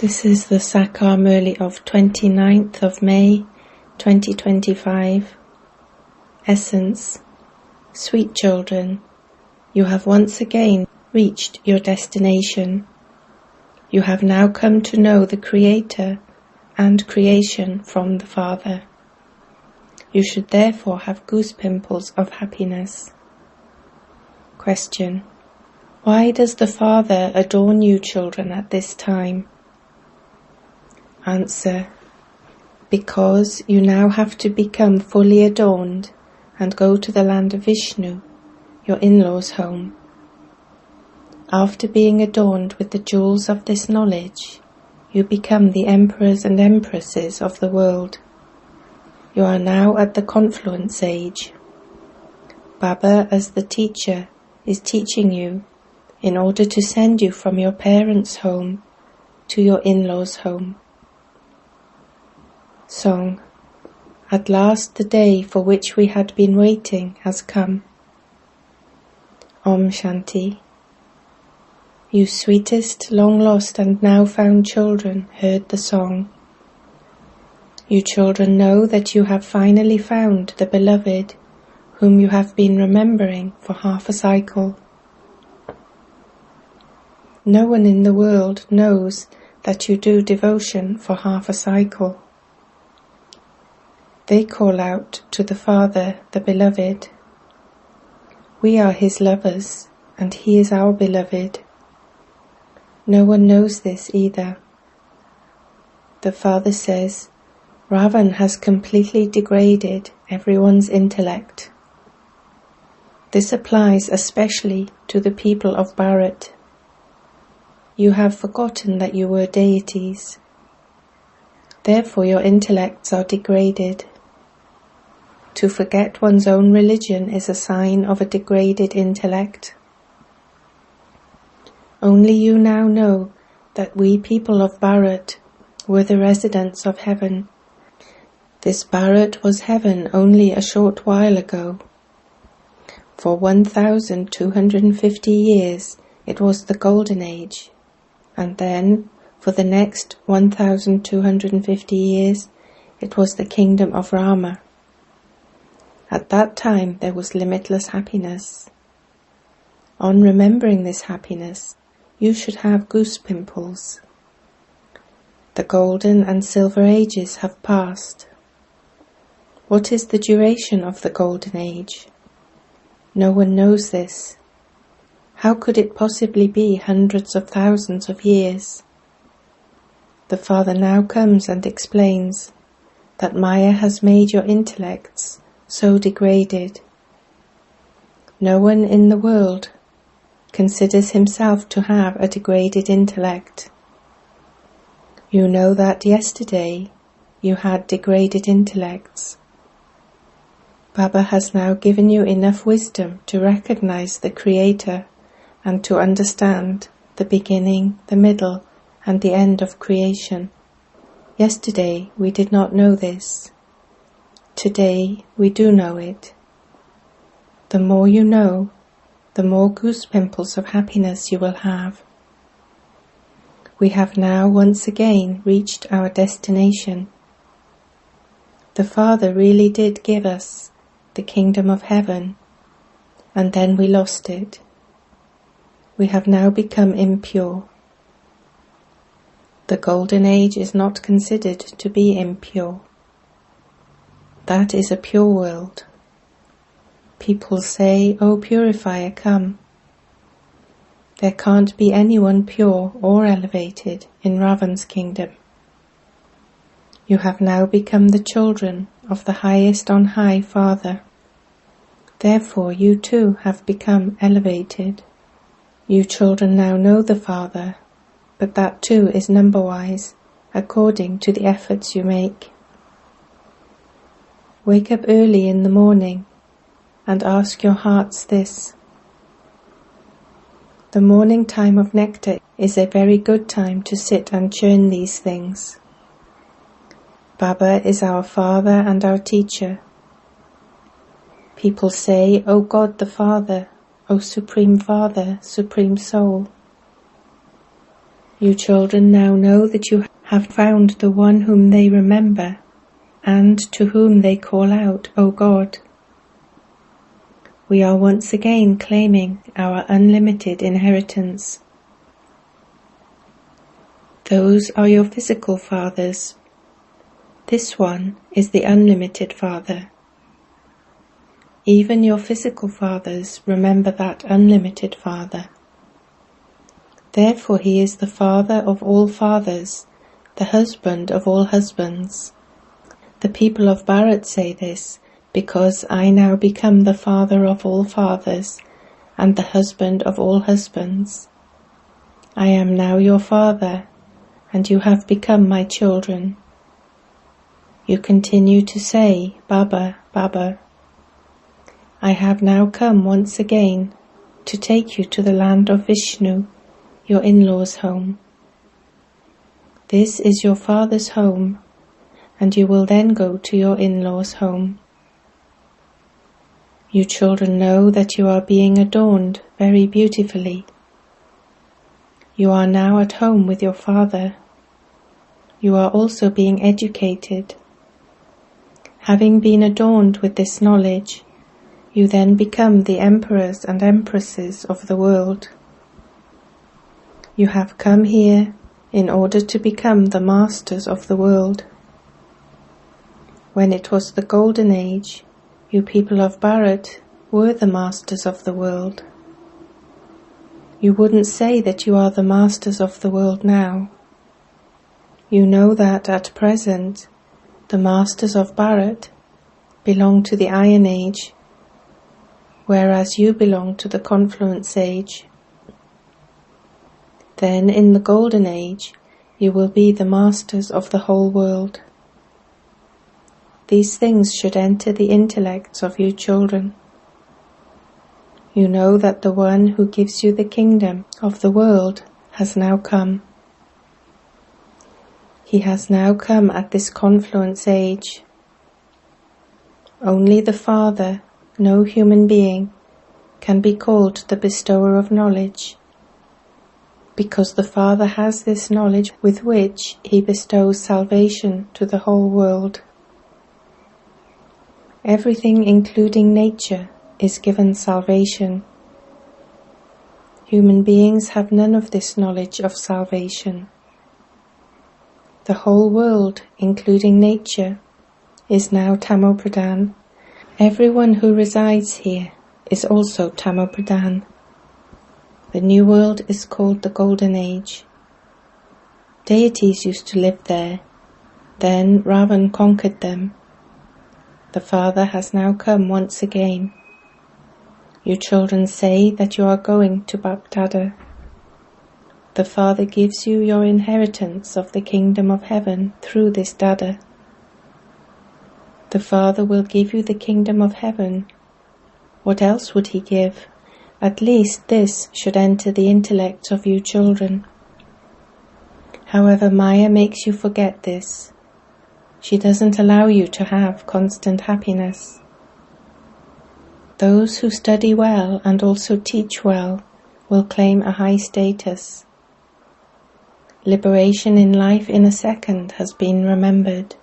This is the Sakar Murli of 29th of May 2025. Essence. Sweet children, you have once again reached your destination. You have now come to know the Creator and creation from the Father. You should therefore have goose pimples of happiness. Question. Why does the Father adorn you children at this time? Answer. Because you now have to become fully adorned and go to the land of Vishnu, your in-laws' home. After being adorned with the jewels of this knowledge, you become the emperors and empresses of the world. You are now at the confluence age. Baba, as the teacher, is teaching you in order to send you from your parents' home to your in-laws' home. Song. At last the day for which we had been waiting has come. Om Shanti. You sweetest, long-lost and now-found children heard the song. You children know that you have finally found the Beloved, whom you have been remembering for half a cycle. No one in the world knows that you do devotion for half a cycle. They call out to the Father, the Beloved. We are His lovers, and He is our Beloved. No one knows this either. The Father says, Ravan has completely degraded everyone's intellect. This applies especially to the people of Bharat. You have forgotten that you were deities. Therefore your intellects are degraded. To forget one's own religion is a sign of a degraded intellect. Only you now know that we people of Bharat were the residents of heaven. This Bharat was heaven only a short while ago. For 1,250 years it was the Golden Age, and then for the next 1,250 years it was the kingdom of Rama. At that time there was limitless happiness. On remembering this happiness, you should have goose pimples. The golden and silver ages have passed. What is the duration of the golden age? No one knows this. How could it possibly be hundreds of thousands of years? The Father now comes and explains that Maya has made your intellects so degraded. No one in the world considers himself to have a degraded intellect. You know that yesterday you had degraded intellects. Baba has now given you enough wisdom to recognize the Creator and to understand the beginning, the middle, and the end of creation. Yesterday we did not know this. Today we do know it. The more you know, the more goose pimples of happiness you will have. We have now once again reached our destination. The Father really did give us the kingdom of heaven, and then we lost it. We have now become impure. The golden age is not considered to be impure. That is a pure world. People say, O purifier, come. There can't be anyone pure or elevated in Ravan's kingdom. You have now become the children of the highest on high Father. Therefore you too have become elevated. You children now know the Father, but that too is number-wise, according to the efforts you make. Wake up early in the morning and ask your hearts this. The morning time of nectar is a very good time to sit and churn these things. Baba is our Father and our teacher. People say, O God the Father, O Supreme Father, Supreme Soul. You children now know that you have found the one whom they remember, and to whom they call out, O God. We are once again claiming our unlimited inheritance. Those are your physical fathers. This one is the unlimited Father. Even your physical fathers remember that unlimited Father. Therefore he is the Father of all fathers, the husband of all husbands. The people of Bharat say this because I now become the Father of all fathers and the husband of all husbands. I am now your Father, and you have become my children. You continue to say, Baba, Baba. I have now come once again to take you to the land of Vishnu, your in-laws' home. This is your father's home, and you will then go to your in-laws' home. You children know that you are being adorned very beautifully. You are now at home with your father. You are also being educated. Having been adorned with this knowledge, you then become the emperors and empresses of the world. You have come here in order to become the masters of the world. When it was the Golden Age, you people of Bharat were the masters of the world. You wouldn't say that you are the masters of the world now. You know that at present, the masters of Bharat belong to the Iron Age, whereas you belong to the Confluence Age. Then in the Golden Age, you will be the masters of the whole world. These things should enter the intellects of you children. You know that the one who gives you the kingdom of the world has now come. He has now come at this confluence age. Only the Father, no human being, can be called the bestower of knowledge, because the Father has this knowledge with which he bestows salvation to the whole world. Everything, including nature, is given salvation. Human beings have none of this knowledge of salvation. The whole world, including nature, is now Tamopradhan. Everyone who resides here is also Tamopradhan. The new world is called the Golden Age. Deities used to live there. Then Ravan conquered them. The Father has now come once again. You children say that you are going to Bapdada. The Father gives you your inheritance of the kingdom of heaven through this Dada. The Father will give you the kingdom of heaven. What else would he give? At least this should enter the intellect of you children. However, Maya makes you forget this. She doesn't allow you to have constant happiness. Those who study well and also teach well will claim a high status. Liberation in life in a second has been remembered.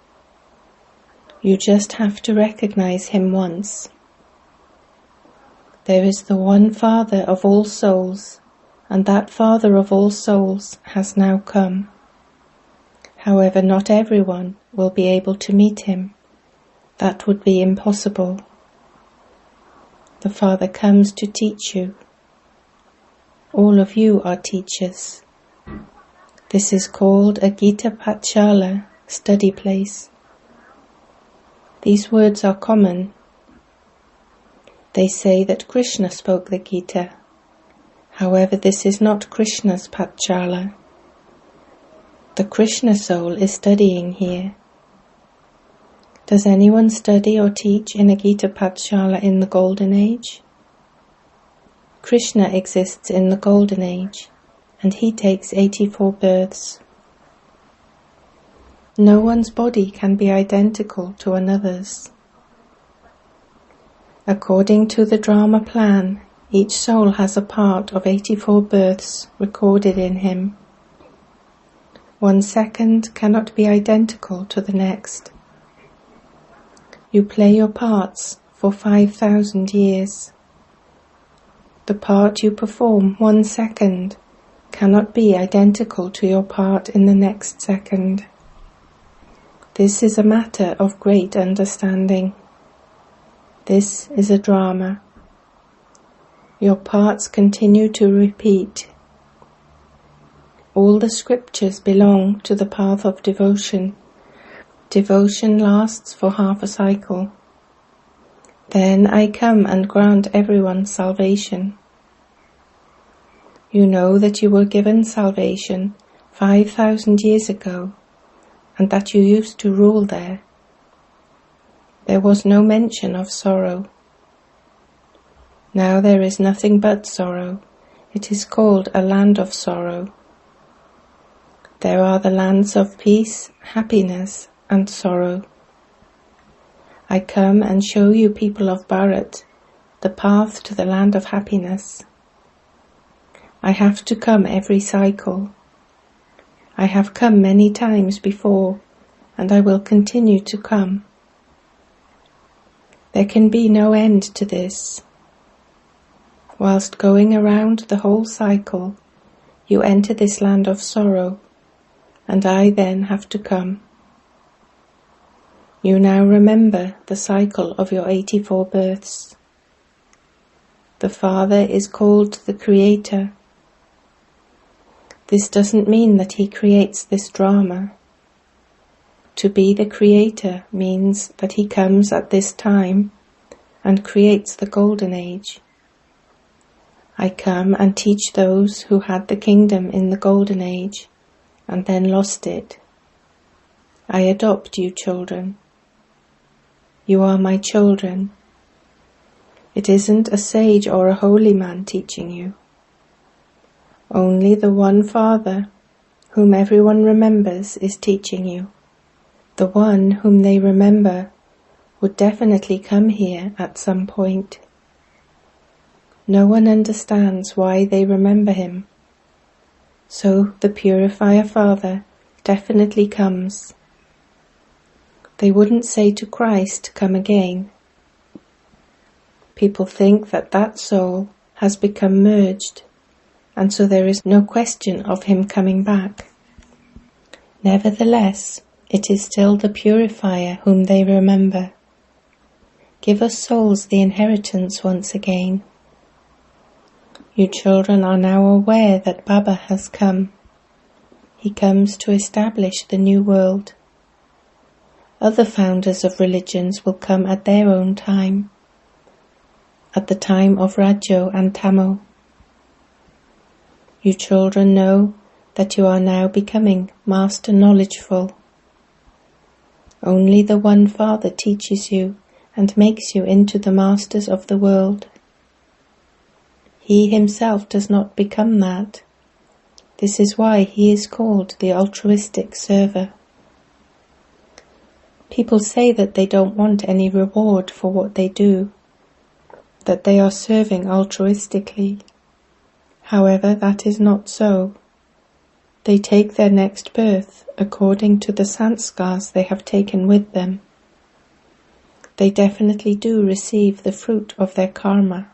You just have to recognize him once. There is the one Father of all souls, and that Father of all souls has now come. However, not everyone will be able to meet him. That would be impossible. The Father comes to teach you. All of you are teachers. This is called a Gita Patshala, study place. These words are common. They say that Krishna spoke the Gita. However, this is not Krishna's Patshala. The Krishna soul is studying here. Does anyone study or teach in a Gita Patshala in the Golden Age? Krishna exists in the Golden Age, and he takes 84 births. No one's body can be identical to another's. According to the drama plan, each soul has a part of 84 births recorded in him. 1 second cannot be identical to the next. You play your parts for 5,000 years. The part you perform 1 second cannot be identical to your part in the next second. This is a matter of great understanding. This is a drama. Your parts continue to repeat. All the scriptures belong to the path of devotion. Devotion lasts for half a cycle. Then I come and grant everyone salvation. You know that you were given salvation 5,000 years ago, and that you used to rule there. There was no mention of sorrow. Now there is nothing but sorrow. It is called a land of sorrow. There are the lands of peace, happiness, and sorrow. I come and show you, people of Bharat, the path to the land of happiness. I have to come every cycle. I have come many times before, and I will continue to come. There can be no end to this. Whilst going around the whole cycle, you enter this land of sorrow, and I then have to come. You now remember the cycle of your 84 births. The Father is called the Creator. This doesn't mean that He creates this drama. To be the Creator means that He comes at this time and creates the Golden Age. I come and teach those who had the kingdom in the Golden Age and then lost it. I adopt you, children. You are my children. It isn't a sage or a holy man teaching you. Only the one Father, whom everyone remembers, is teaching you. The one whom they remember would definitely come here at some point. No one understands why they remember him. So the Purifier Father definitely comes. They wouldn't say to Christ, "Come again." People think that that soul has become merged, and so there is no question of him coming back. Nevertheless, it is still the Purifier whom they remember. Give us souls the inheritance once again. You children are now aware that Baba has come. He comes to establish the new world. Other founders of religions will come at their own time, at the time of Rajo and Tamo. You children know that you are now becoming master knowledgeful. Only the one Father teaches you and makes you into the masters of the world. He himself does not become that. This is why he is called the altruistic server. People say that they don't want any reward for what they do, that they are serving altruistically. However, that is not so. They take their next birth according to the sanskars they have taken with them. They definitely do receive the fruit of their karma.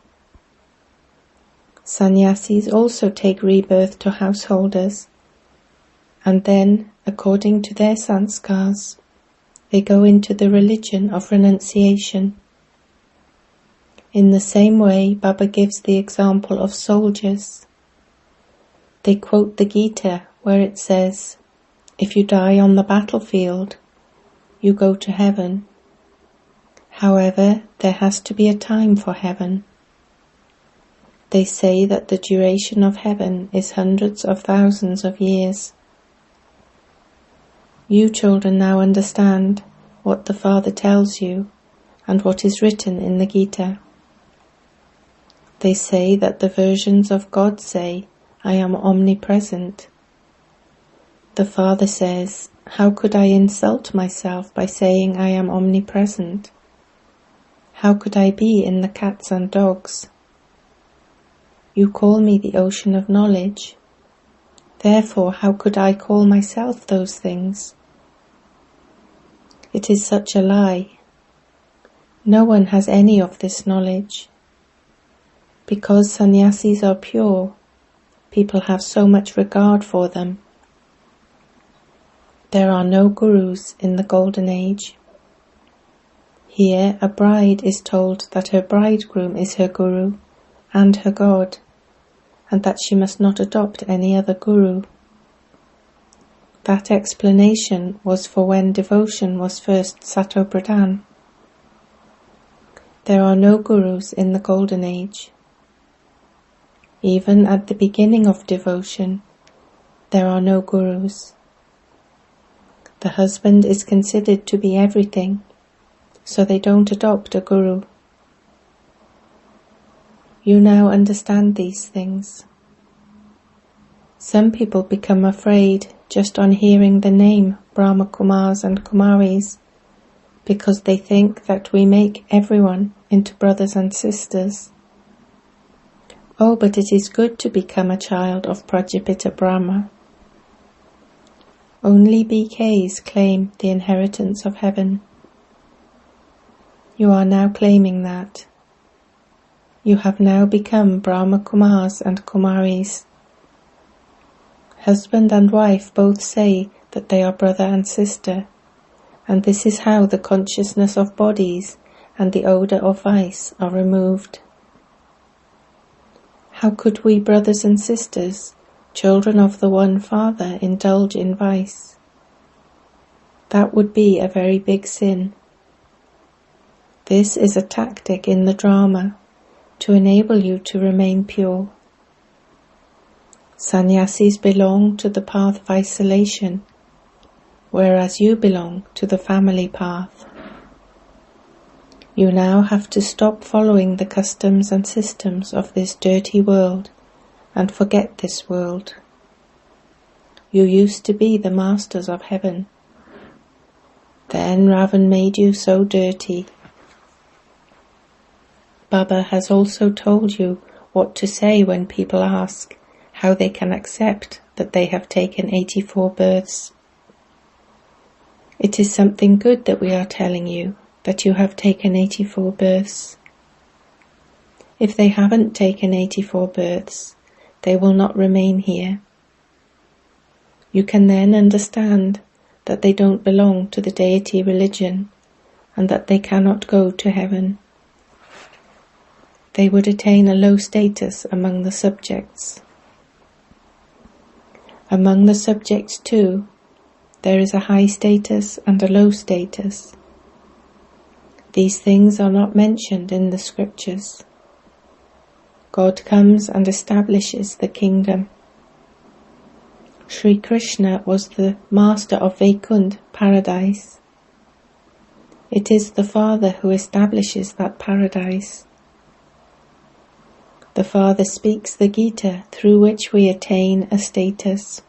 Sannyasis also take rebirth to householders, and then, according to their sanskars, they go into the religion of renunciation. In the same way, Baba gives the example of soldiers. They quote the Gita where it says, "If you die on the battlefield, you go to heaven." However, there has to be a time for heaven. They say that the duration of heaven is hundreds of thousands of years. You children now understand what the Father tells you and what is written in the Gita. They say that the versions of God say, "I am omnipresent." The Father says, "How could I insult myself by saying I am omnipresent? How could I be in the cats and dogs? You call me the ocean of knowledge. Therefore, how could I call myself those things? It is such a lie. No one has any of this knowledge. Because sannyasis are pure, people have so much regard for them. There are no gurus in the Golden Age. Here a bride is told that her bridegroom is her guru and her god, and that she must not adopt any other guru. That explanation was for when devotion was first Satopradhan. There are no gurus in the Golden Age. Even at the beginning of devotion, there are no gurus. The husband is considered to be everything, so they don't adopt a guru. You now understand these things. Some people become afraid just on hearing the name Brahma Kumars and Kumaris, because they think that we make everyone into brothers and sisters. Oh, but it is good to become a child of Prajapita Brahma. Only BKs claim the inheritance of heaven. You are now claiming that. You have now become Brahma Kumars and Kumaris. Husband and wife both say that they are brother and sister, and this is how the consciousness of bodies and the odour of vice are removed. How could we brothers and sisters, children of the one Father, indulge in vice? That would be a very big sin. This is a tactic in the drama to enable you to remain pure. Sannyasis belong to the path of isolation, whereas you belong to the family path. You now have to stop following the customs and systems of this dirty world and forget this world. You used to be the masters of heaven. Then Ravan made you so dirty. Baba has also told you what to say when people ask how they can accept that they have taken 84 births. It is something good that we are telling you, that you have taken 84 births. If they haven't taken 84 births, they will not remain here. You can then understand that they don't belong to the deity religion and that they cannot go to heaven. They would attain a low status among the subjects. Among the subjects too, there is a high status and a low status. These things are not mentioned in the scriptures. God comes and establishes the kingdom. Sri Krishna was the master of Vaikunth, paradise. It is the Father who establishes that paradise. The Father speaks the Gita through which we attain a status.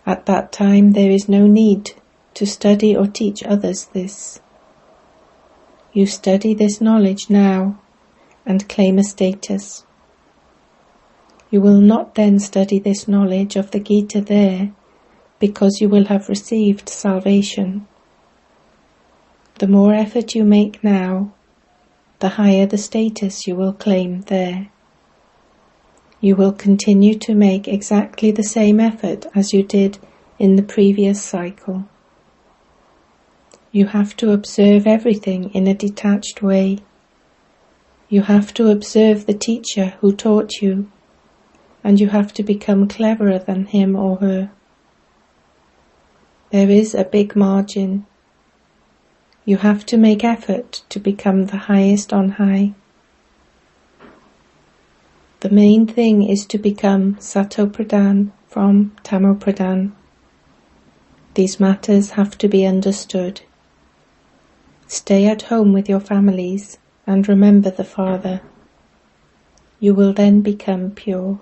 At that time there is no need to study or teach others this. You study this knowledge now and claim a status. You will not then study this knowledge of the Gita there, because you will have received salvation. The more effort you make now, the higher the status you will claim there. You will continue to make exactly the same effort as you did in the previous cycle. You have to observe everything in a detached way. You have to observe the teacher who taught you, and you have to become cleverer than him or her. There is a big margin. You have to make effort to become the highest on high. The main thing is to become Satopradhan from Tamopradhan. These matters have to be understood. Stay at home with your families and remember the Father. You will then become pure.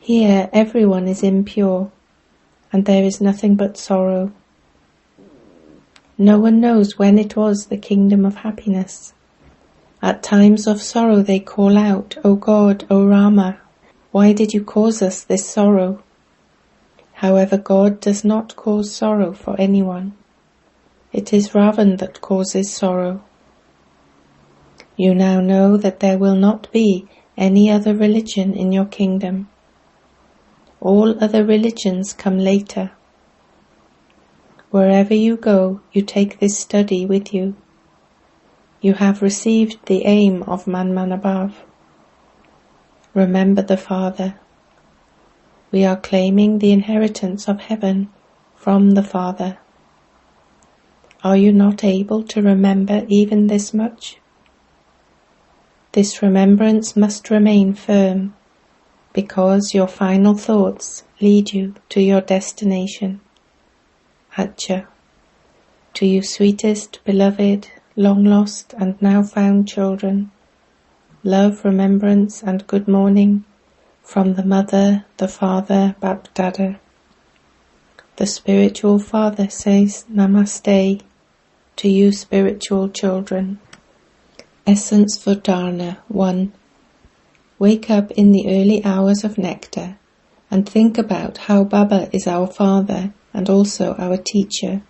Here everyone is impure, and there is nothing but sorrow. No one knows when it was the kingdom of happiness. At times of sorrow they call out, O God, O Rama, Why did you cause us this sorrow? However, God does not cause sorrow for anyone. It is Ravan that causes sorrow. You now know that there will not be any other religion in your kingdom. All other religions come later. Wherever you go, you take this study with you. You have received the aim of Manmanabhav. Remember the Father. We are claiming the inheritance of heaven from the Father. Are you not able to remember even this much? This remembrance must remain firm, because your final thoughts lead you to your destination. Acha, to you sweetest, beloved, long-lost and now found children, love, remembrance and good morning from the Mother, the Father, Bapdada. The spiritual Father says Namaste to you spiritual children. Essence for Dharna 1. Wake up in the early hours of nectar and think about how Baba is our Father and also our teacher.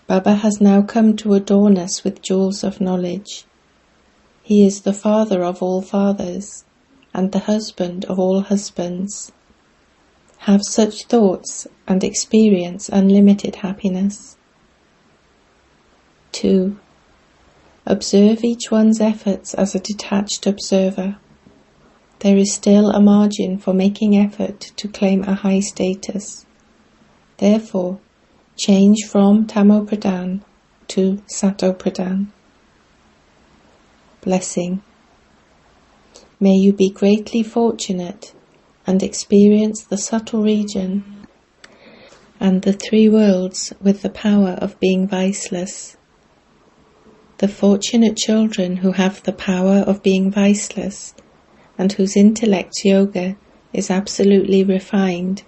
Baba has now come to adorn us with jewels of knowledge. He is the Father of all fathers and the husband of all husbands. Have such thoughts and experience unlimited happiness. 2. Observe each one's efforts as a detached observer. There is still a margin for making effort to claim a high status. Therefore, change from Tamopradhan to Satopradhan. Blessing. May you be greatly fortunate and experience the subtle region and the three worlds with the power of being viceless. The fortunate children who have the power of being viceless and whose intellect's yoga is absolutely refined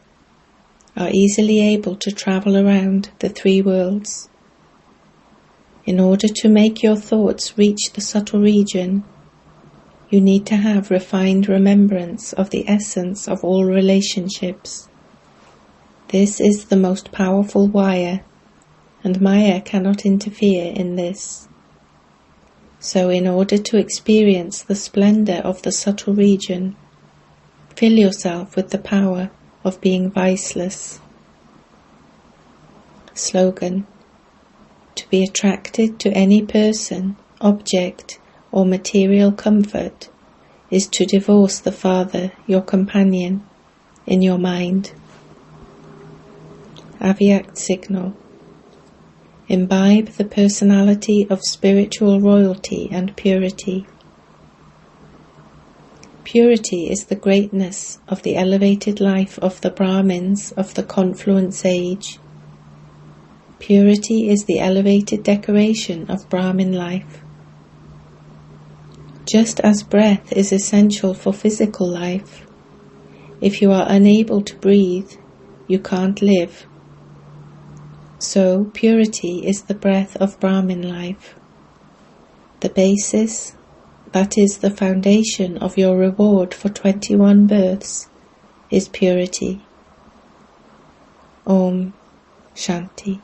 are easily able to travel around the three worlds. In order to make your thoughts reach the subtle region, you need to have refined remembrance of the essence of all relationships. This is the most powerful wire, and Maya cannot interfere in this. So in order to experience the splendor of the subtle region, fill yourself with the power of being viceless. Slogan. To be attracted to any person, object, or material comfort is to divorce the Father, your companion, in your mind. Avyak signal. Imbibe the personality of spiritual royalty and purity. Purity is the greatness of the elevated life of the Brahmins of the confluence age. Purity is the elevated decoration of Brahmin life. Just as breath is essential for physical life, if you are unable to breathe, you can't live. So, purity is the breath of Brahmin life. The basis, that is the foundation of your reward for 21 births, is purity. Om Shanti.